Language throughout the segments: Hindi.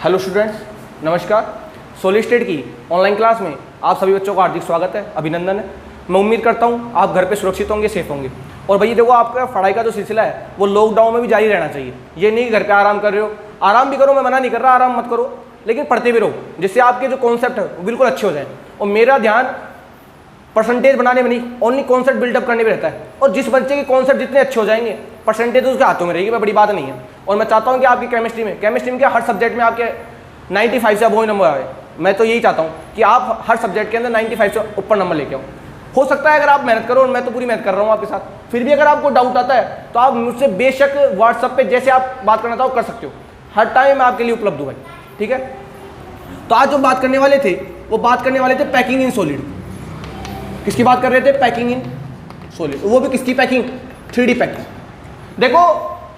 हेलो स्टूडेंट्स, नमस्कार। सॉलिड स्टेट की ऑनलाइन क्लास में आप सभी बच्चों का हार्दिक स्वागत है, अभिनंदन है। मैं उम्मीद करता हूँ आप घर पे सुरक्षित होंगे, सेफ होंगे। और भैया देखो, आपका पढ़ाई का जो सिलसिला है वो लॉकडाउन में भी जारी रहना चाहिए। ये नहीं घर पे आराम कर रहे हो, आराम भी करो, मैं मना नहीं कर रहा, आराम मत करो, लेकिन पढ़ते भी रहो, जिससे आपके जो कॉन्सेप्ट है वो बिल्कुल अच्छे हो जाए। और मेरा ध्यान परसेंटेज बनाने में नहीं, ओनली कॉन्सेप्ट बिल्डअप करने में रहता है। और जिस बच्चे के कॉन्सेप्ट जितने अच्छे हो जाएंगे, परसेंटेज उसके हाथों में रहेगी, वह बड़ी बात नहीं है। और मैं चाहता हूँ कि आपकी केमिस्ट्री में क्या हर सब्जेक्ट में आपके 95 से अबव नंबर आए। मैं तो यही चाहता हूँ कि आप हर सब्जेक्ट के अंदर 95 से ऊपर नंबर लेके आओ। हो सकता है अगर आप मेहनत करो, और मैं तो पूरी मेहनत कर रहा हूँ आपके साथ, फिर भी अगर आपको डाउट आता है तो आप मुझसे बेशक व्हाट्सएप पे जैसे आप बात करना चाहो कर सकते हो। हर टाइम मैं आपके लिए उपलब्ध हूँ भाई, ठीक है। तो आज जो बात करने वाले थे वो बात करने वाले थे पैकिंग इन सॉलिड। किसकी बात कर रहे थे? Packing in solid. वो भी किसकी पैकिंग? 3D packing. देखो,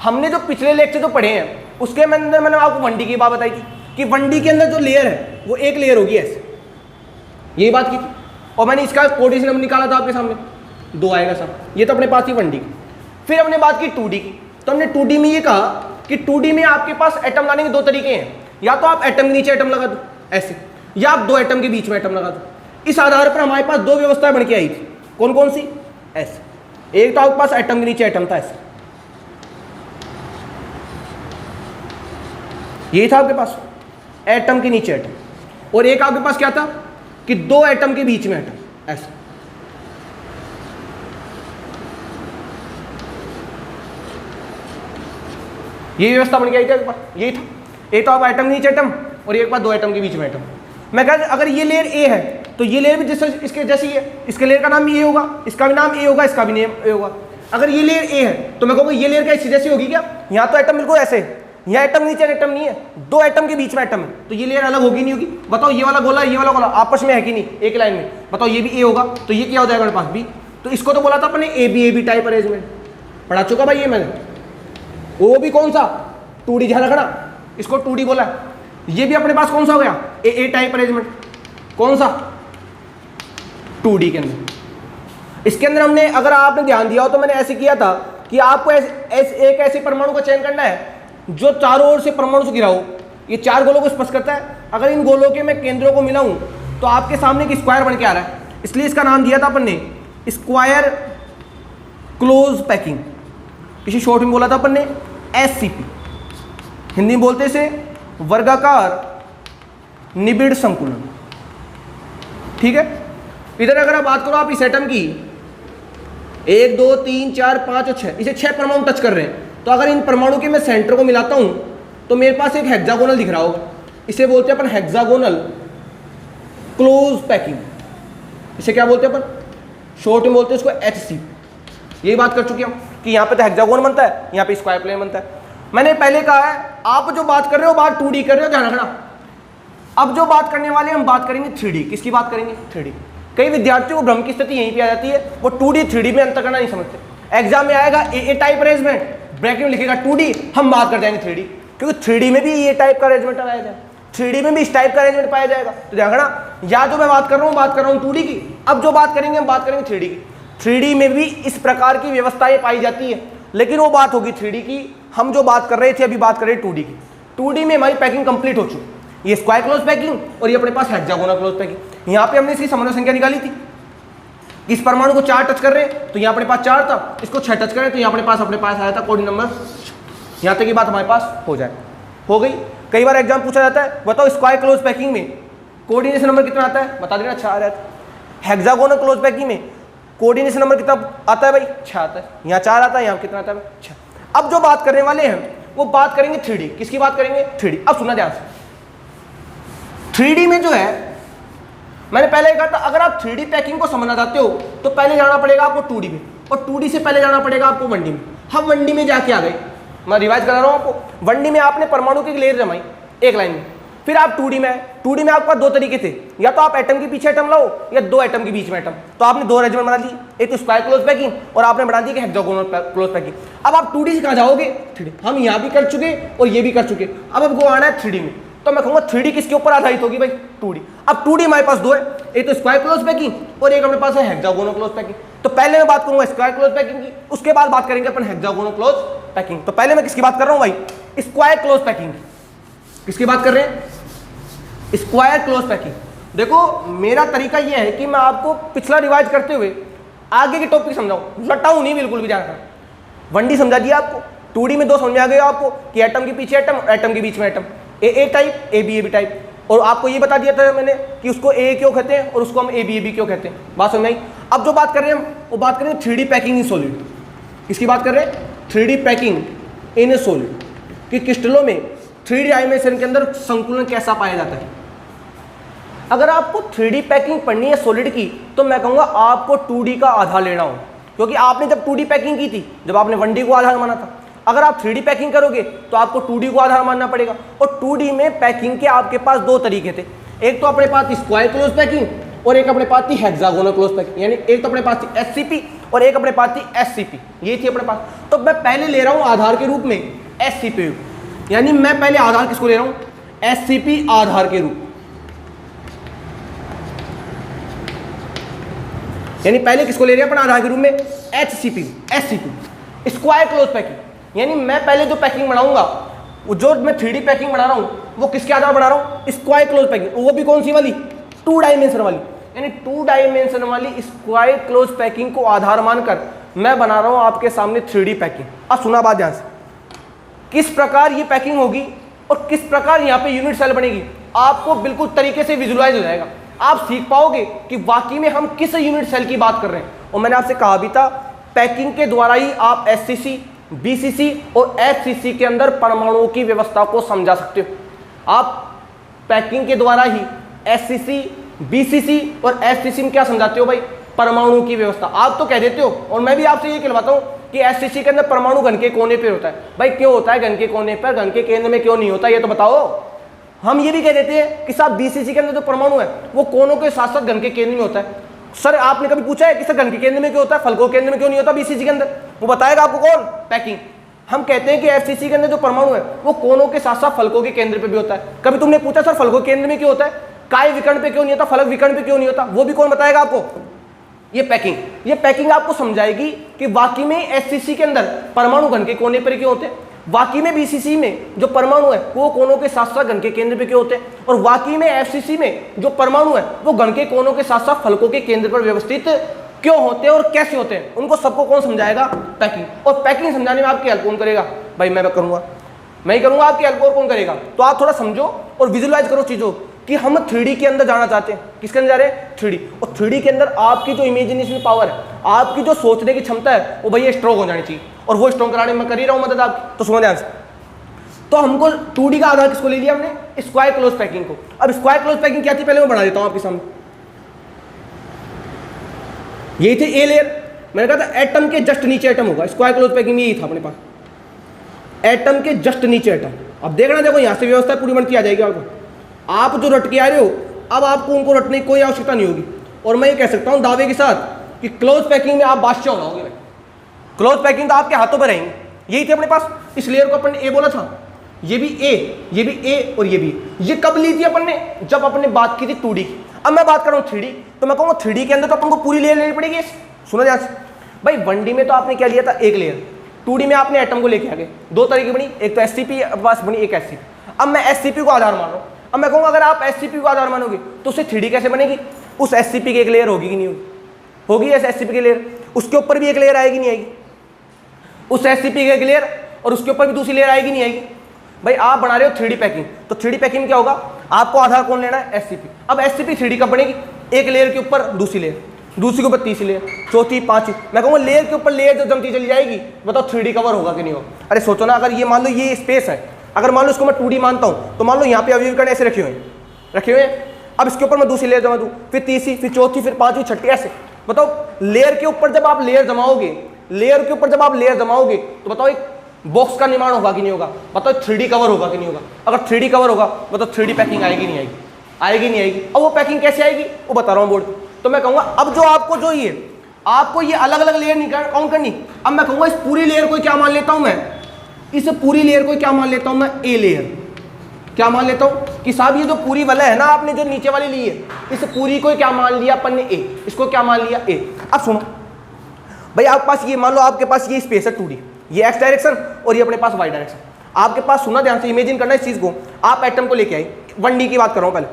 हमने जो पिछले लेक्चर जो पढ़े हैं उसके अंदर मैंने आपको 1D की बात बताई थी कि 1D के अंदर जो लेयर है वो एक लेयर होगी ऐसे, यही बात की थी। और मैंने इसका कोऑर्डिनेशन नंबर निकाला था आपके सामने, 2 आएगा सब। ये तो अपने पास थी 1D की। फिर हमने बात की 2D की। तो हमने 2D में ये कहा कि 2D में आपके पास एटम लाने के 2 तरीके हैं। या तो आप एटम के नीचे एटम लगा दो ऐसे, या आप 2 एटम के बीच में एटम लगा दो। इस आधार पर हमारे पास 2 व्यवस्थाएं बन के आई थी। कौन कौन सी? ऐसे। एक तो आपके पास एटम के नीचे एटम था ऐसे, यही था आपके पास, एटम के नीचे एटम। और एक आपके पास क्या था कि 2 एटम के बीच में एटम ऐसे। ये व्यवस्था बन के आई थी आपके पास, यही था। एक तो आप एटम के नीचे एटम, और एक बार 2 एटम के बीच में एटम। मैं कह, अगर ये लेयर ए है तो ये लेयर भी जैसे इसके जैसी है, इसके लेयर का नाम भी ए होगा, इसका भी नाम ए होगा, इसका भी नेम ए होगा। अगर ये लेयर ए है तो मैं कहूँगा ये लेयर का इसकी जैसी होगी क्या? यहाँ तो एटम बिल्कुल ऐसे, यहाँ एटम नीचे एटम नहीं है, 2 एटम के बीच में एटम है, तो ये लेयर अलग होगी नहीं होगी? बताओ, ये वाला गोला ये वाला गोला आपस में है कि नहीं एक लाइन में? बताओ, ये भी ए होगा तो ये क्या हो जाएगा मेरे पास? बी। तो इसको तो बोला था अपने ए बी टाइप अरेंजमेंट, पढ़ा चुका भाई ये मैंने। वो भी कौन सा? 2D, ध्यान रखना, इसको 2D बोला। ये भी अपने पास कौन सा हो गया? ए टाइप अरेंजमेंट। कौन सा? 2D के अंदर। इसके अंदर हमने, अगर आपने ध्यान दिया हो तो मैंने ऐसे किया था कि आपको एक ऐसे परमाणु का चयन करना है जो चारों ओर से परमाणु से घिरा हो। ये 4 गोलों को स्पर्श करता है। अगर इन गोलों के मैं केंद्रों को मिलाऊं तो आपके सामने एक स्क्वायर बन के आ रहा है, इसलिए इसका नाम दिया था अपन ने स्क्वायर क्लोज पैकिंग। इसी शॉर्ट में बोला था अपन ने SCP। हिंदी में बोलते से वर्गाकार निबिड़ संकुलन, ठीक है। इधर अगर आप बात करो, आप इस एटम की 1 2 3 4 5 और 6, इसे 6 परमाणु टच कर रहे हैं। तो अगर इन परमाणु के मैं सेंटर को मिलाता हूं तो मेरे पास एक हेक्सागोनल दिख रहा होगा। इसे बोलते हैं अपन हेक्सागोनल क्लोज पैकिंग। इसे क्या बोलते हैं अपन? शॉर्ट में बोलते हैं इसको HCP। यही बात कर चुके हम कि यहाँ पे तो हेक्सागोन बनता है, यहाँ पे स्क्वायर प्लेन बनता है। मैंने पहले कहा है, आप जो बात कर रहे हो बात 2D कर रहे हो, ध्यान रखना। अब जो बात करने वाले हम बात करेंगे 3D। किसकी बात करेंगे? 3D। कई विद्यार्थियों को भ्रम की स्थिति यहीं पे आ जाती है, वो 2D 3D में अंतर करना नहीं समझते। एग्जाम में आएगा ए टाइप अरेंजमेंट, ब्रैकेट में लिखेगा 2D, हम बात कर जाएंगे 3D, क्योंकि 3D में भी ये टाइप का अरेंजमेंट पाया जाएगा, 3D में भी इस टाइप का अरेंजमेंट पाया जाएगा। तो ध्यान रखना, या जो मैं बात कर रहा हूँ 2D की। अब जो बात करेंगे हम बात करेंगे 3D की। 3D में भी इस प्रकार की व्यवस्थाएं पाई जाती है, लेकिन वो बात होगी 3D की। हम जो बात कर रहे थे अभी बात कर रहे हैं 2D की। 2D में हमारी पैकिंग कंप्लीट हो चुकी। ये स्क्वायर क्लोज पैकिंग और ये अपने पास हेक्सागोनल क्लोज पैकिंग। यहाँ पे हमने इसकी समन्वय संख्या निकाली थी। इस परमाणु को 4 टच कर रहे हैं तो यहाँ अपने पास 4 था, इसको 6 टच करें तो यहाँ अपने पास आया था कोऑर्डिनेट नंबर। यहाँ तक की बात हमारे पास हो गई। कई बार एग्जाम पूछा जाता है, बताओ स्क्वायर क्लोज पैकिंग में कोऑर्डिनेशन नंबर कितना आता है? बता देना, 6 आ रहा है। हेक्सागोनल क्लोज पैकिंग में कोऑर्डिनेशन नंबर कितना आता है भाई? 6 आता है। यहाँ 4 आता है, यहाँ कितना आता है? 6। अब जो बात करने वाले हैं वो बात करेंगे 3D। किसकी बात करेंगे? 3D। अब सुनना ध्यान से, 3D में जो है, मैंने पहले कहा था अगर आप 3D पैकिंग को समझना चाहते हो तो पहले जाना पड़ेगा आपको 2D में, और 2D से पहले जाना पड़ेगा आपको 1D में। हम 1D में जाके आ गए, मैं रिवाइज करा रहा हूँ आपको। 1D में आपने परमाणु की लेयर जमाई एक लाइन में, फिर आप 2D में आए। 2D में आपके पास 2 तरीके थे, या तो आप एटम के पीछे एटम लाओ या 2 एटम के बीच में एटम। तो आपने 2 अरेंजमेंट बना ली, एक तो स्क्वायर क्लोज पैकिंग और आपने बना दी कि हेक्सागोनल क्लोज पैकिंग। अब आप 2D से कहाँ जाओगे? 3D। हम यहाँ भी कर चुके और ये भी कर चुके, अब हमको आना है 3D में। तो मैं कहूँगा 3D किसके ऊपर आधारित होगी भाई? 2D। अब 2D हमारे पास 2 है, एक तो स्क्वायर क्लोज पैकिंग और एक अपने पास है हेक्सागोनल क्लोज पैकिंग। तो पहले मैं बात करूंगा स्क्वायर क्लोज पैकिंग की, उसके बाद बात करेंगे अपन हेक्सागोनल क्लोज पैकिंग। तो पहले मैं किसकी बात कर रहा हूँ भाई? Square close packing. किसकी बात कर रहे हैं? Square close packing. देखो मेरा तरीका यह है कि मैं आपको पिछला रिवाइज करते हुए आगे के टॉपिक समझाऊं, रटाऊं नहीं बिल्कुल भी जाकर। 1D समझा दिया आपको, 2D में 2 समझ में आ गया आपको कि एटम के पीछे एटम, एटम के बीच में atom, A type, A B type. और आपको ये बता दिया था मैंने कि उसको ए क्यों कहते हैं और उसको हम ए बी क्यों कहते हैं। बात समझ आई? अब जो बात कर रहे हैं हम, वो बात कर रहे हैं 3D पैकिंग इन सॉलिड। किसकी बात कर रहे हैं? 3D पैकिंग इन सॉलिड, कि क्रिस्टलों में 3D डायमेंशन के अंदर संतुलन कैसा पाया जाता है। अगर आपको 3D पैकिंग पढ़नी है सॉलिड की, तो मैं कहूँगा आपको 2D का आधार लेना हो, क्योंकि आपने जब 2D पैकिंग की थी, जब आपने 1D को आधार माना था, अगर आप 3D पैकिंग करोगे तो आपको 2D को आधार मानना पड़ेगा। और 2D में पैकिंग के आपके पास 2 तरीके थे, एक तो अपने पास थी स्क्वायर क्लोज पैकिंग और एक अपने पास थी हेक्सागोनल क्लोज पैकिंग। यानी एक तो अपने पास थी SCP और एक अपने पास थी SCP, ये थी अपने पास। तो मैं पहले ले रहा हूँ आधार के रूप में SCP, यानी मैं पहले आधार किसको ले रहा हूँ? SCP आधार के रूप, यानी पहले किसको ले रहे हैं अपन आधार के रूप में? HCP, SCP square close packing. यानी मैं पहले जो पैकिंग बनाऊंगा, जो मैं 3D पैकिंग बना रहा हूं, वो किसके आधार बना रहा हूं? Square close packing. वो भी कौन सी वाली? 2 डायमेंशन वाली। यानी 2 डायमेंशन वाली स्क्वायर क्लोज पैकिंग को आधार मानकर मैं बना रहा हूं आपके सामने 3D पैकिंग। अब सुना बात ध्यान से, किस प्रकार ये पैकिंग होगी और किस प्रकार यहाँ पे यूनिट सेल बनेगी, आपको बिल्कुल तरीके से विजुलाइज हो जाएगा। आप सीख पाओगे कि वाकई में हम किस यूनिट सेल की बात कर रहे हैं। और मैंने आपसे कहा भी था, पैकिंग के द्वारा ही आप SCC, BCC और FCC के अंदर परमाणुओं की व्यवस्था को समझा सकते हो। आप पैकिंग के द्वारा ही SCC, BCC और FCC में क्या समझाते हो भाई? परमाणु की व्यवस्था। आप तो कह देते हो, और मैं भी आपसे ये कहलवाता हूँ कि SCC के अंदर परमाणु घन के कोने पर होता है। भाई क्यों होता है घन के कोने पर, घन के केंद्र में क्यों नहीं होता, ये तो बताओ। हम ये भी कह देते हैं कि साहब BCC के अंदर जो परमाणु है वो कोनों के साथ साथ घन के केंद्र में होता है। सर आपने कभी पूछा है कि सर घन के केंद्र में क्यों होता है, फलकों के केंद्र में क्यों नहीं होता BCC के अंदर? वो बताएगा आपको कौन? पैकिंग। हम कहते हैं कि FCC के अंदर जो परमाणु है वो कोनों के साथ साथ फलकों के केंद्र पे भी होता है। कभी तुमने पूछा सर फलकों के केंद्र में क्यों होता है, काय विकर्ण पे क्यों नहीं होता, फलक विकर्ण पे क्यों नहीं होता? वो भी कौन बताएगा आपको? ये पैकिंग। ये पैकिंग आपको समझाएगी कि वाकई में SCC के अंदर परमाणु घन के कोने पर क्यों होते हैं, वाकई में BCC में जो परमाणु है वो कोनों के साथ साथ घन के केंद्र पे क्यों होते हैं, और वाकई में FCC में जो परमाणु है वो घन के कोनों के साथ साथ फलकों के केंद्र पर व्यवस्थित क्यों होते हैं और कैसे होते हैं, उनको सबको कौन समझाएगा? पैकिंग। और पैकिंग समझाने में आपकी हेल्प कौन करेगा? भाई मैं करूंगा, मैं ही करूंगा आपकी हेल्प, और कौन करेगा? तो आप थोड़ा समझो और विजुलाइज करो चीजों कि हम 3D के अंदर जाना चाहते हैं। किसके अंदर जा रहे हैं? 3D। और 3D के अंदर आपकी जो इमेजिनेशन पावर है, आपकी जो सोचने की क्षमता है, वो भैया स्ट्रॉन्ग हो जानी चाहिए, और वो स्ट्रॉन्ग कराने में कर ही रहा हूं मदद आपकी। तो सुनो ध्यान से, तो हमको 2D का आधार किसको ले लिया हमने? स्क्वायर क्लोज पैकिंग को। अब स्क्वायर क्लोज पैकिंग क्या थी पहले मैं बना देता हूं आपके सामने। यही थे ए लेयर, मैंने कहा था एटम के जस्ट नीचे एटम होगा। स्क्वायर क्लोज पैकिंग में यही था अपने पास, एटम के जस्ट नीचे एटम। अब देखना, देखो यहां से व्यवस्था पूरी बनती आ जाएगी आपको। आप जो रट के आ रहे हो, अब आपको उनको रटने की कोई आवश्यकता नहीं होगी। और मैं ये कह सकता हूं दावे के साथ कि क्लोज पैकिंग में आप बादशाह हो जाओगे भाई। क्लोज पैकिंग तो आपके हाथों पर रहेंगे। यही थे अपने पास। इस लेयर को अपन ने ए बोला था, ये भी ए, ये भी ए और ये भी। ये कब ली थी अपन ने? जब अपन ने बात की थी 2D की। अब मैं बात कर रहा हूँ 3D, तो मैं कहूँगा 3D के अंदर तो अपन को पूरी लेयर लेनी पड़ेगी। सुनो ध्यान से भाई, 1D में तो आपने क्या लिया था? एक लेयर। 2D में आपने एटम को लेके आ गए। 2 तरीके बनी, एक तो SCP पास बनी, एक SCP। अब मैं SCP को आधार मान रहा हूँ। अब मैं कहूँगा अगर आप SCP को आधार मानोगे तो उससे 3D कैसे बनेगी? उस SCP की एक लेयर होगी कि नहीं होगी? होगी ऐसे SCP की लेयर, उसके ऊपर भी एक लेयर आएगी नहीं आएगी? उस SCP की एक लेयर और उसके ऊपर भी दूसरी लेयर आएगी नहीं आएगी? भाई आप बना रहे हो 3D पैकिंग, तो 3D पैकिंग में क्या होगा? आपको आधार कौन लेना है? SCP। अब SCP 3D कब बनेगी? एक लेयर के ऊपर दूसरी लेयर, दूसरी के ऊपर तीसरी लेयर, चौथी, पांचवी। मैं कहूँगा लेयर के ऊपर लेयर जब जमती चली जाएगी, बताओ 3D कवर होगा कि नहीं होगा? अरे सोचो ना, अगर ये मान लो ये स्पेस है, अगर मान लो इसको मैं 2D मानता हूँ, तो मान लो यहाँ पे अवयवीकरण ऐसे रखे हुए हैं। अब इसके ऊपर मैं दूसरी लेयर जमा दूँ, फिर तीसरी, फिर चौथी, फिर पांचवी, छठी, ऐसे। बताओ लेयर के ऊपर जब आप लेयर जमाओगे, लेयर के ऊपर जब आप लेयर जमाओगे, तो बताओ एक बॉक्स का निर्माण होगा कि नहीं होगा? बताओ 3D कवर होगा कि नहीं होगा? अगर 3D कवर होगा, बताओ 3D पैकिंग आएगी नहीं आएगी? आएगी नहीं आएगी? अब वो पैकिंग कैसे आएगी वो बता रहा हूँ बोर्ड। तो मैं कहूँगा अब जो आपको जो ये आपको ये अलग अलग लेयर नहीं काउंट करनी। अब मैं कहूँगा इस पूरी लेयर को क्या मान लेता हूँ मैं? इस पूरी लेयर को क्या मान लेता हूँ मैं? A layer. क्या मान लेता हूँ कि साहब ये जो पूरी वाला है ना, आपने जो नीचे वाली ली है, इस पूरी को क्या मान लिया अपन ने? ए। इसको क्या मान लिया? ए। अब सुनो भाई, आपके पास ये मान लो आपके पास ये स्पेस है 2D, ये एक्स डायरेक्शन और ये अपने पास वाई डायरेक्शन। आपके पास, सुना ध्यान से, इमेजिन करना इस चीज को, आप एटम को लेके आए, 1D की बात कर रहा हूं पहले,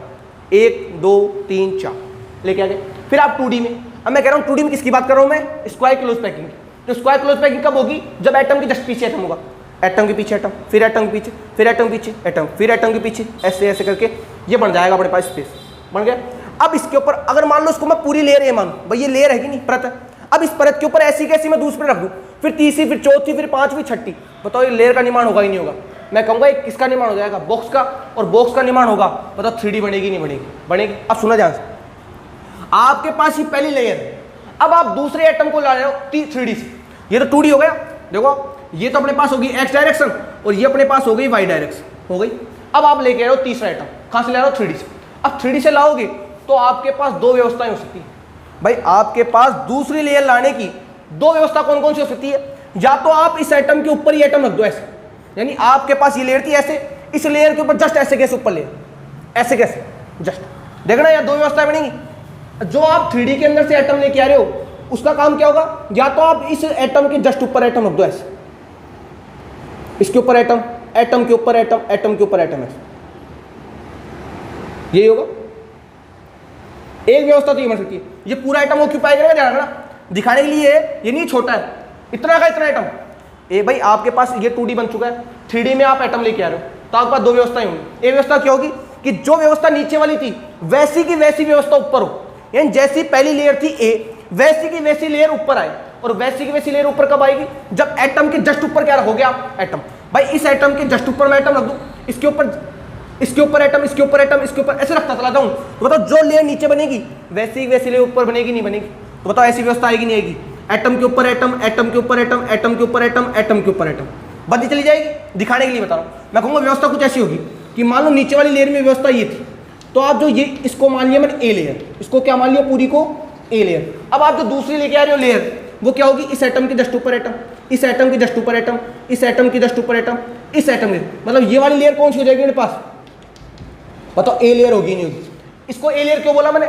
1 2 3 4 लेके आ गए, फिर आप 2D में, अब मैं कह रहा हूं 2D में किसकी बात कर रहा हूं मैं, स्क्वायर क्लोज पैकिंग। तो स्क्वायर क्लोज पैकिंग कब होगी, जब एटम के जस्ट पीछे एटम होगा, एटम के पीछे एटम, फिर एटम के पीछे, फिर एटम के पीछे एटम, फिर एटम के पीछे, ऐसे ऐसे करके ये बन जाएगा अपने पास स्पेस, बन गया। अब इसके ऊपर अगर मान लो इसको मैं पूरी लेयर ये मानूं, भाई ये लेयर है कि नहीं, परत है, अब इस परत के ऊपर ऐसी कैसी मैं दूसरी रख दूं, फिर तीसरी, फिर चौथी, फिर पांचवी, छठी, बताओ ये लेयर का निर्माण होगा ही नहीं होगा। मैं कहूंगा एक किसका निर्माण हो जाएगा, बॉक्स का, और बॉक्स का निर्माण होगा, बताओ 3D बनेगी नहीं बनेगी, बनेगी। अब सुना ध्यान से, आपके पास ये पहली लेयर है, अब आप दूसरे एटम को ला रहे हो 3D से, ये तो 2D हो गया, देखो ये तो अपने पास होगी x डायरेक्शन और ये अपने पास हो गई y डायरेक्शन, हो गई। अब आप लेके आ रहे हो तीसरा एटम, कहां से ला रहे हो, 3D से। अब 3D से लाओगे तो आपके पास दो व्यवस्थाएं हो सकती है भाई, आपके पास दूसरी लेयर लाने की दो व्यवस्था कौन कौन सी हो सकती है, या तो आप इस एटम के ऊपर ही एटम रख दो ऐसे, यानी आपके पास ये लेयर थी ऐसे, इस लेयर के ऊपर जस्ट ऐसे कैसे ऊपर लेयर, ऐसे कैसे जस्ट, देखना यार दो व्यवस्थाएं बनेंगी। जो आप 3D के अंदर से एटम लेके आ रहे हो उसका काम क्या होगा, या तो आप इस एटम के जस्ट ऊपर एटम रख दो ऐसे, इसके ऊपर एटम, एटम के ऊपर एटम, एटम के ऊपर एटम, ऐसे, यही होगा एक व्यवस्था। तो ये बन सकती है, ये पूरा एटम ऑक्यूपाई करेगा, ध्यान रखना, दिखाने के लिए ये नहीं छोटा है, इतना का इतना एटम। ए भाई आपके पास ये 2D बन चुका है, 3D में आप एटम लेके आ रहे हो, तो आपके पास दो व्यवस्थाएं होंगी। एक व्यवस्था क्या होगी कि जो व्यवस्था नीचे वाली थी वैसी की वैसी व्यवस्था ऊपर हो, यानी जैसी पहली लेयर थी ए, वैसी की वैसी लेयर ऊपर आए, और वैसी की वैसी लेयर ऊपर कब आएगी, जब एटम के जस्ट ऊपर क्या रखोगे आप, एटम। भाई इस एटम के जस्ट ऊपर मैं एटम रख दूं, इसके ऊपर, इसके ऊपर एटम, इसके ऊपर एटम, इसके ऊपर, ऐसे रखता चला जाऊं, तो बताओ जो लेयर नीचे बनेगी वैसी वैसी लेयर ऊपर बनेगी नहीं बनेगी, तो बताओ ऐसी व्यवस्था आएगी नहीं आएगी, एटम के ऊपर एटम, एटम के ऊपर एटम, एटम के ऊपर एटम, एटम के ऊपर एटम, बनती चली जाएगी। दिखाने के लिए बता रहा हूं, मैं कहूंगा व्यवस्था कुछ ऐसी होगी कि मान लो नीचे वाली लेयर में व्यवस्था ये थी, तो आप जो ये इसको मान लिया मैंने ए लेयर, इसको क्या मान लिया, पूरी को ए लेयर। अब आप जो दूसरी लेके आ रहे हो लेयर, वो क्या होगी, इस एटम के जस्ट ऊपर एटम, इस एटम के जस्ट ऊपर एटम, इस एटम के जस्ट ऊपर एटम, इस एटम के, मतलब ये वाली लेयर कौन सी हो जाएगी मेरे पास, बताओ ए लेयर होगी नहीं होगी। इसको ए लेयर क्यों बोला मैंने,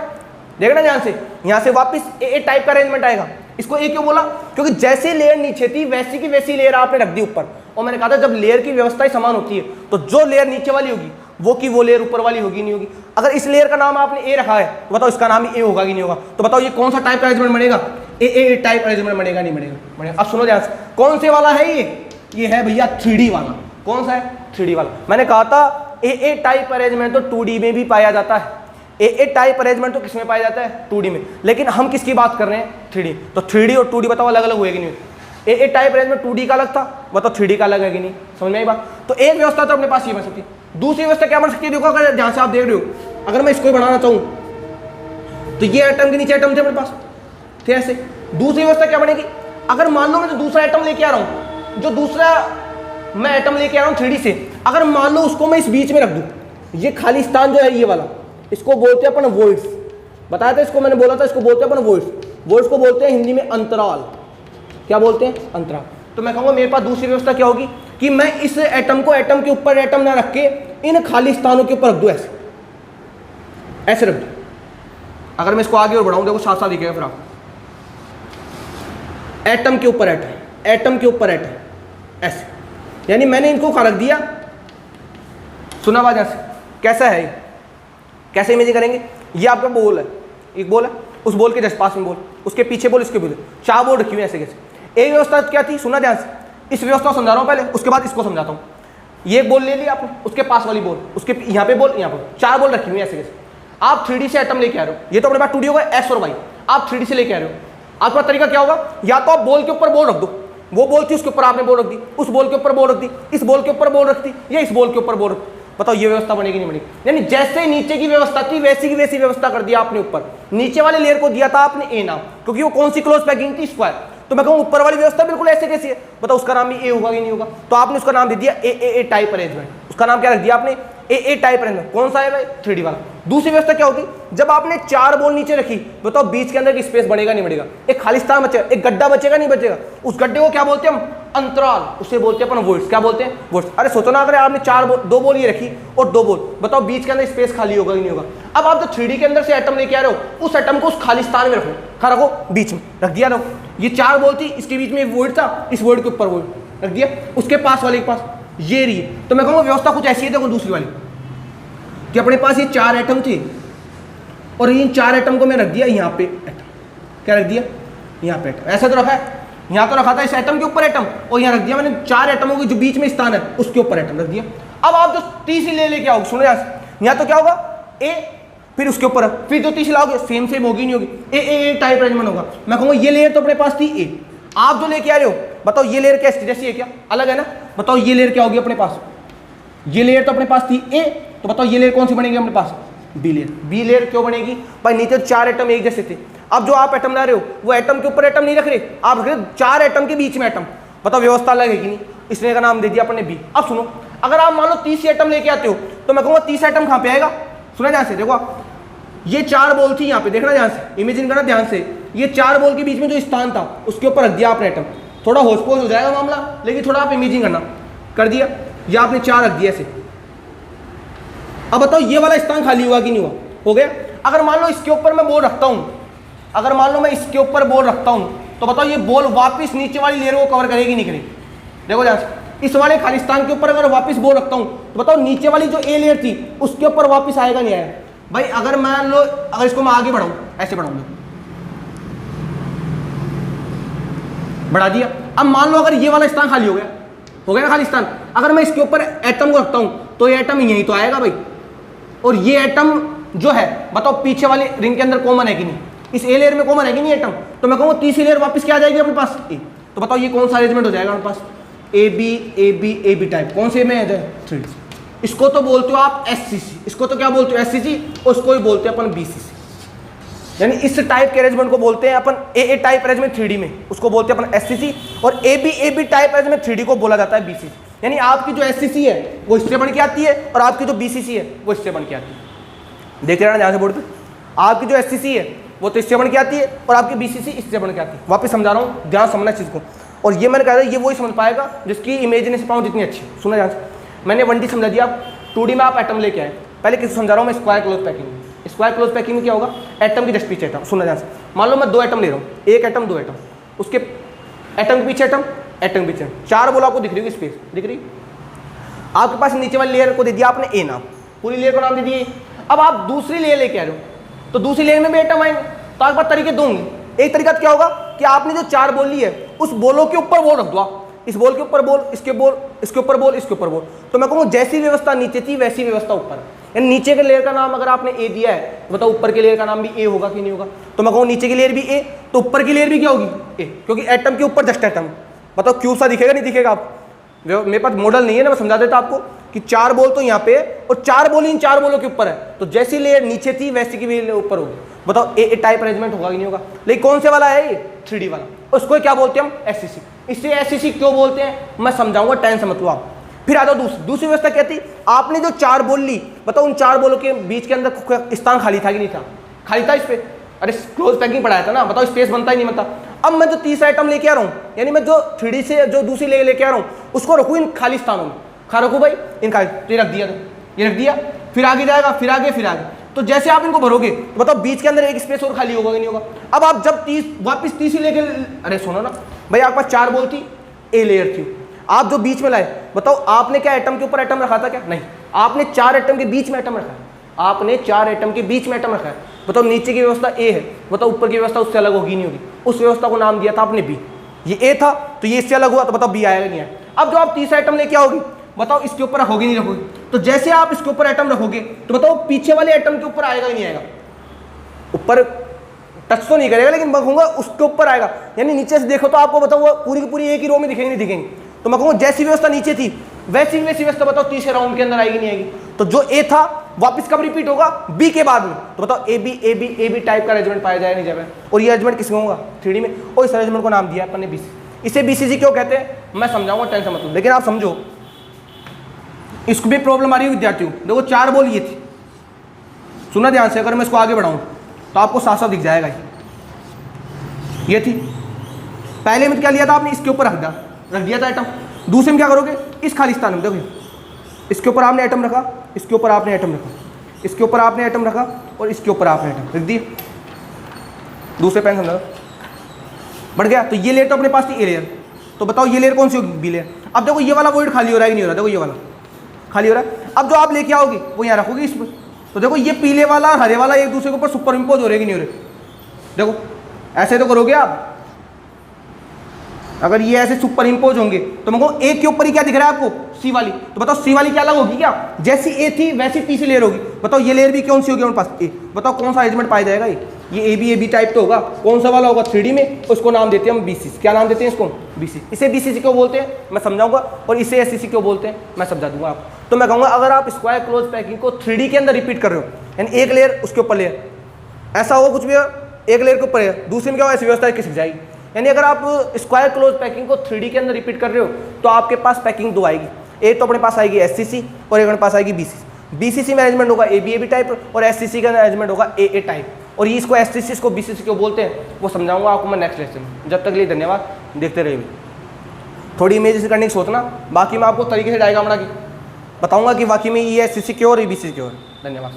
देखना ध्यान से, यहां से वापस ए टाइप का अरेंजमेंट आएगा। इसको ए क्यों बोला, क्योंकि जैसे लेयर नीचे थी वैसी की वैसी लेयर आपने रख दी ऊपर, और मैंने कहा था जब लेयर की व्यवस्थाएं समान होती है तो जो लेयर नीचे वाली होगी वो की वो लेयर ऊपर वाली होगी नहीं होगी। अगर इस लेयर का नाम आपने ए रखा है तो बताओ इसका नाम ए होगा कि नहीं होगा, तो बताओ ये कौन सा टाइप का अरेंजमेंट बनेगा, ए टाइप अरेंजमेंट बनेगा नहीं बनेगा। अब सुनो ध्यान से, कौन से वाला है ये है भैया 3D वाला। कौन सा है, 3D वाला। मैंने कहा था ए टाइप अरेंजमेंट तो 2D में भी पाया जाता है, ए टाइप अरेंजमेंट तो किसमें पाया जाता है, 2D में, लेकिन हम किसकी बात कर रहे हैं, 3D। तो 3D और 2D बताओ अलग अलग हुए कि नहीं, ए टाइप अरेंजमेंट 2D का अलग था, बताओ 3D का अलग है कि नहीं, समझ में आई बात। तो एक व्यवस्था तो अपने पास ये बन सकती है। दूसरी व्यवस्था क्या बन सकती है, देखो अगर ध्यान से आप देख रहे हो, अगर मैं इसको ही बनाना चाहूँ तो ये एटम के नीचे एटम थे अपने पास थे ऐसे। दूसरी व्यवस्था क्या बनेगी, अगर मान लो मैं दूसरा एटम लेके आ रहा हूँ, जो दूसरा मैं एटम लेके आ रहा हूँ 3D से, अगर मान लो उसको मैं इस बीच में रख दूँ, ये खाली स्थान जो है ये वाला, इसको बोलते हैं अपन वोइड्स, बताया था इसको मैंने, बोला था इसको बोलते हैं अपन वोइड्स। वोइड्स को बोलते हैं हिंदी में अंतराल, क्या बोलते हैं, अंतराल। तो मैं कहूँगा मेरे पास दूसरी व्यवस्था क्या होगी कि मैं इस एटम को एटम के ऊपर एटम ना रख के इन खाली स्थानों के ऊपर रख दूँ, ऐसे ऐसे रख दूँ। अगर मैं इसको आगे और बढ़ाऊँ, देखो साथ साथ दिखेगा फिर आप, एटम के ऊपर एटम, एटम के ऊपर एटम, ऐसे, यानी मैंने इनको कहाँ रख दिया, सुना बात ऐसे। कैसा है ये, कैसे इमेजिन करेंगे, ये आपका बोल है, एक बोल है, उस बोल के जस्ट पास में बोल, उसके पीछे बोल, इसके बोल, 4 बोल रखी हुई ऐसे कैसे। एक व्यवस्था क्या थी, सुना ध्यान से, इस व्यवस्था को समझा रहा हूँ पहले, उसके बाद इसको समझाता हूँ। ये बोल ले लिया आपने, उसके पास वाली बोल, उसके यहाँ पे बोल, यहाँ पर 4 बोल रखी हुई ऐसे कैसे। आप 3D से एटम लेके आ रहे हो, ये तो अपने पास 2D होगा एक्स और वाई, आप 3D से लेके आ रहे हो। आपका तरीका क्या होगा, या तो आप बॉल के ऊपर बॉल रख दो, वो बॉल थी उसके ऊपर आपने बॉल रख दी, उस बॉल के ऊपर बॉल रख दी, इस बॉल के ऊपर बॉल रख दी, या इस बॉल के ऊपर बॉल रख दी। बताओ ये व्यवस्था बनेगी नहीं बनेगी, यानी जैसे नीचे की व्यवस्था थी वैसी की वैसी व्यवस्था कर दिया आपने ऊपर। नीचे वाले लेयर को दिया था आपने ए नाम, क्योंकि वो कौन सी क्लोज पैकिंग थी, स्क्वायर। तो मैं कहूँ ऊपर वाली व्यवस्था बिल्कुल ऐसे कैसी है, बताओ उसका नाम भी ए होगा कि नहीं होगा। तो आपने उसका नाम दे दिया ए टाइप अरेंजमेंट, उसका नाम क्या रख दिया आपने, ए टाइप अरेंजमेंट। कौन सा है भाई, 3D वाला। दूसरी व्यवस्था क्या होगी, जब आपने 4 बॉल नीचे रखी, बताओ बीच के अंदर की स्पेस बढ़ेगा नहीं बढ़ेगा, एक खाली स्थान बचेगा, एक गड्ढा बचेगा नहीं बचेगा, उस गड्ढे को क्या बोलते हैं हम, अंतराल, उसे बोलते हैं अपन वोइड्स। क्या बोलते हैं, वोइड्स। अरे सोचो ना, अगर आपने 2 बॉल ये रखी और 2 बॉल, बताओ बीच के अंदर स्पेस खाली होगा कि नहीं होगा। अब आप जो 3D के अंदर से एटम लेके आ रहे हो, उस एटम को उस खाली स्थान में रखो, कहाँ रखो, बीच में रख दिया। रखो, ये 4 बॉल थी, इसके बीच में वोइड था, इस वोइड के ऊपर वोइड रख दिया, उसके पास वाले के पास ये रही है। तो मैं कहूँगा व्यवस्था कुछ ऐसी है, देखो दूसरी वाली, कि अपने पास ये 4 एटम थे और इन 4 एटम को मैं रख दिया यहाँ पे एटम, क्या रख दिया यहाँ पे एटम, ऐसा तो रखा है, यहाँ तो रखा था इस एटम के ऊपर एटम, और यहाँ रख दिया मैंने 4 एटमों के जो बीच में स्थान है उसके ऊपर एटम रख दिया। अब आप जो तीसरी ले लेके आओगे, सुनो यहाँ तो क्या होगा ए, फिर उसके ऊपर फिर जो तीसरी लाओगे सेम होगी नहीं होगी, ए टाइप अरेंजमेंट होगा। मैं कहूँगा ये लेयर तो अपने पास थी ए, आप जो लेके आ रहे हो बताओ ये लेयर कैसी जैसी है, क्या अलग है ना, बताओ ये लेयर क्या होगी अपने पास, ये लेयर तो अपने पास थी ए, तो बताओ ये लेयर कौन सी बनेगी अपने पास, बी लेयर। बी लेयर क्यों बनेगी भाई, नीचे 4 एटम एक जैसे थे, अब जो आप एटम ला रहे हो वो एटम के ऊपर एटम नहीं रख रहे, आप रख रहे हो 4 एटम के बीच में एटम, बताओ व्यवस्था अलग है कि नहीं, इसलिए का नाम दे दिया अपने बी। अब सुनो, अगर आप मान लो 30 एटम लेके आते हो तो मैं कहूँगा 30 एटम कहाँ पे आएगा, सुना ध्यान से, देखो ये 4 बॉल थी यहाँ पे, देखना ध्यान से, इमेजिन करना ध्यान से, ये 4 बॉल के बीच में जो स्थान था उसके ऊपर रख दिया आपने एटम, थोड़ा होशपोश हो जाएगा मामला, लेकिन थोड़ा आप इमेजिन करना, कर दिया, ये आपने 4 रख दिया ऐसे। अब बताओ ये वाला स्थान खाली हुआ कि नहीं हुआ, हो गया। अगर मान लो इसके ऊपर मैं बॉल रखता हूँ, अगर मान लो मैं इसके ऊपर बॉल रखता हूँ, तो बताओ ये बॉल वापस नीचे वाली लेयर को कवर करेगी नहीं करेगी, देखो ध्यान से, इस वाले खाली स्थान के ऊपर अगर वापस बॉल रखता हूँ तो बताओ नीचे वाली जो ए लेयर थी उसके ऊपर वापस आएगा नहीं आएगा भाई। अगर मान लो, अगर इसको मैं आगे बढ़ाऊँ, ऐसे बढ़ाऊँ, बढ़ा दिया, अब मान लो अगर ये वाला स्थान खाली हो गया ना खाली स्थान, अगर मैं इसके ऊपर एटम को रखता हूँ तो ये एटम यहीं तो आएगा भाई, और ये एटम जो है बताओ पीछे वाली रिंग के अंदर कॉमन है कि नहीं, इस ए लेयर में कॉमन है कि नहीं एटम, तो मैं कहूँगा तीसरी लेयर वापस क्या आ जाएगी अपने पास ए, तो बताओ ये कौन सा अरेंजमेंट हो जाएगा अपने पास, ए बी टाइप, कौन से में है 3D। इसको तो बोलते हो आप एससीसी, इसको तो क्या बोलते हो एससीसी, और उसको ही बोलते हैं अपन बीसीसी, यानी इस टाइप के अरेंजमेंट को बोलते हैं अपन ए टाइप अरेंजमेंट 3D में, उसको बोलते हैं अपन एससीसी, और ए बी टाइप अरेंजमेंट 3D को बोला जाता है बीसीसी। यानी आपकी जो एससीसी है वो इससे बन के आती है और आपकी जो बीसीसी है वो इससे बन के आती है, देख रहे ना ध्यान से बोर्ड पे, आपकी जो एससीसी है वो तो इससे बन के आती है और आपकी बीसीसी इससे बन के आती है। वापस समझा रहा हूँ, ध्यान समझना चीज़ को, और ये मैंने कहा था ये वही समझ पाएगा जिसकी इमेजिनेशन पावर जितनी अच्छी। सुना ध्यान से, मैंने 1D समझा दिया, 2D में आप एटम लेके आए, पहले किसी समझा रहा हूँ मैं square close packing. Square close packing में क्या होगा, एटम की जस्ट पीछे एटम, सुना ध्यान से, मान लो मैं 2 एटम ले रहा हूँ, 1 एटम 2 एटम, उसके एटम के पीछे एटम, एटम के पीछे 4 बोला, आपको दिख रही होगी स्पेस, दिख रही, आपके पास नीचे वाली लेयर को दे दिया आपने ए नाम, पूरी लेयर को नाम दे दिए। अब आप दूसरी लेयर लेके आ रहे हो तो दूसरी लेयर में भी एटम आएंगे, तो आपके पास तरीके दो होंगे। एक तरीका क्या होगा कि आपने जो 4 बॉल ली है उस बोलों के ऊपर बॉल रख दो, इस बॉल के ऊपर बॉल, इसके बॉल, इसके ऊपर बॉल, इसके ऊपर बॉल, तो मैं कहूँ जैसी व्यवस्था नीचे थी वैसी व्यवस्था ऊपर है। यानी नीचे के लेयर का नाम अगर आपने ए दिया है तो बताओ ऊपर के लेयर का नाम भी ए होगा कि नहीं होगा, तो मैं कहूँ नीचे की लेयर भी ए तो ऊपर की लेयर भी क्या होगी ए, क्योंकि एटम के ऊपर जस्ट एटम। बताओ क्यों सा दिखेगा नहीं दिखेगा, आप मेरे पास मॉडल नहीं है ना, मैं समझा देता आपको कि 4 बॉल तो यहाँ पे और 4 बॉल इन 4 बॉलों के ऊपर है, तो जैसी लेयर नीचे थी वैसी की भी ऊपर होगी। बताओ ए टाइप अरेंजमेंट होगा कि नहीं होगा, लेकिन कौन से वाला है ये 3D वाला, उसको क्या बोलते हैं हम एससीसी। इससे एससीसी क्यों बोलते हैं मैं समझाऊंगा, टेंशन से मतलब आप। फिर आ जाओ दूसरी व्यवस्था क्या थी, आपने जो 4 बॉल ली, बताओ उन 4 बॉलों के बीच के अंदर स्थान खाली था कि नहीं था, खाली था इस पे, अरे क्लोज पैकिंग पढ़ाया था ना, बताओ स्पेस बनता ही नहीं बनता। अब मैं जो तीसरा आइटम लेके आ रहा हूँ, यानी मैं जो 3D से जो दूसरी लेके आ रहा हूँ उसको रखूँ इन खाली स्थानों में, खा रखूँ भाई इन खाली, तो ये रख दिया, तो ये रख दिया, फिर आगे जाएगा, फिर आगे, फिर आगे, तो जैसे आप इनको भरोगे तो बताओ बीच के अंदर एक स्पेस और खाली होगा कि नहीं होगा। अब आप जब वापस तीसरी लेके, अरे सुनो ना भाई, आपके पास 4 बॉल थी, ए लेयर थी, आप जो बीच में लाए, बताओ आपने क्या एटम के ऊपर एटम रखा था क्या, नहीं, आपने 4 एटम के बीच में एटम रखा है, आपने 4 एटम के बीच में एटम रखा है। बताओ नीचे की व्यवस्था ए है, बताओ ऊपर की व्यवस्था उससे अलग होगी नहीं होगी, उस व्यवस्था को नाम दिया था आपने बी, ये ए था तो ये इससे अलग हुआ, तो बताओ बी आएगा नहीं आएगा। अब जो आप तीसरा आइटम लेके आओगे, बताओ इसके ऊपर रखोगे नहीं रखोगे, तो जैसे आप इसके ऊपर एटम रखोगे तो बताओ पीछे वाले एटम के ऊपर आएगा ही नहीं आएगा, ऊपर टच तो नहीं करेगा लेकिन मैं कहूँगा उसके ऊपर आएगा। यानी नीचे से देखो तो आपको बताओ वो पूरी की पूरी एक ही रो में दिखेंगे नहीं दिखेंगे, तो मैं कहूँगा जैसी व्यवस्था नीचे थी वैसी व्यवस्था बताओ तीसरे राउंड के अंदर आएगी नहीं आएगी। तो जो ए था वापस कब रिपीट होगा, बी के बाद में, तो बताओ ए बी टाइप का अरेंजमेंट पाया जाएगा नहीं जाएगा, और ये अरेंजमेंट किसमें होगा 3D में, और इस अरेंजमेंट को नाम दिया अपन ने बीसी। इसे बीसीसी क्यों कहते हैं मैं समझाऊंगा, टेंशन मत लो, लेकिन आप समझो इसको भी प्रॉब्लम आ रही है विद्यार्थियों। देखो 4 बॉल ये थी, सुना ध्यान से, अगर मैं इसको आगे बढ़ाऊं तो आपको साफ साफ दिख जाएगा, ये थी पहले में क्या लिया था आपने, इसके ऊपर रख दिया था एटम। दूसरे में क्या करोगे, इस खाली स्थान में देखो इसके ऊपर आपने एटम रखा, इसके ऊपर आपने एटम रखा, इसके ऊपर आपने एटम रखा और इसके ऊपर आपने एटम रख दिए। दूसरे पेन समझा बढ़ गया, तो ये लेयर तो अपने पास थी ए लेयर, तो बताओ ये लेयर कौन सी होगी, बी लेयर। अब देखो ये वाला वॉइड खाली हो रहा है कि नहीं हो रहा, देखो ये वाला खाली हो रहा है। अब जो आप लेके आओगे वो यहाँ रखोगे इस पर, तो देखो ये पीले वाला और हरे वाला एक दूसरे के ऊपर सुपर इम्पोज हो रहे कि नहीं हो रहे। देखो ऐसे तो करोगे आप, अगर ये ऐसे सुपर इम्पोज होंगे तो मेरे को ए के ऊपर ही क्या दिख रहा है आपको, सी वाली, तो बताओ सी वाली क्या अलग होगी क्या, जैसी ए थी वैसी तीसरी लेयर होगी। बताओ ये लेयर भी कौन सी होगी हमारे पास, ए। बताओ कौन सा अरेंजमेंट पाया जाएगा, ये ए बी टाइप तो होगा, कौन सा वाला होगा 3D में, उसको नाम देते हैं हम बीसीसी। क्या नाम देते हैं इसको, बीसीसी। इसे बीसीसी क्यों बोलते हैं मैं समझाऊंगा, और इसे एससीसी क्यों बोलते हैं मैं समझा दूंगा आपको। तो मैं कहूँगा अगर आप स्क्वायर क्लोज पैकिंग को 3D के अंदर रिपीट कर रहे हो, यानी एक लेयर उसके ऊपर लेयर, ऐसा होगा कुछ भी एक लेयर के ऊपर है, दूसरे में क्या होगा ऐसी व्यवस्था किसी जाएगी। यानी अगर आप स्क्वायर क्लोज पैकिंग को 3D के अंदर रिपीट कर रहे हो तो आपके पास पैकिंग दो आएगी, एक तो अपने पास आएगी एससीसी और एक अपने पास आएगी बीसीसी। बीसीसी में अरेंजमेंट होगा ए बी टाइप और एससीसी का अरेंजमेंट होगा ए टाइप। और ये इसको एससीसी इसको बीसीसी क्यों बोलते हैं वो समझाऊंगा आपको मैं नेक्स्ट लेक्चर में। जब तक के लिए धन्यवाद, देखते रहिए। थोड़ी इमेज करने की सोचना, बाकी मैं आपको तरीके से डायग्राम बना के बताऊंगा कि वाकई में ये एससीसी क्यों और ये बीसीसी क्यों है। धन्यवाद।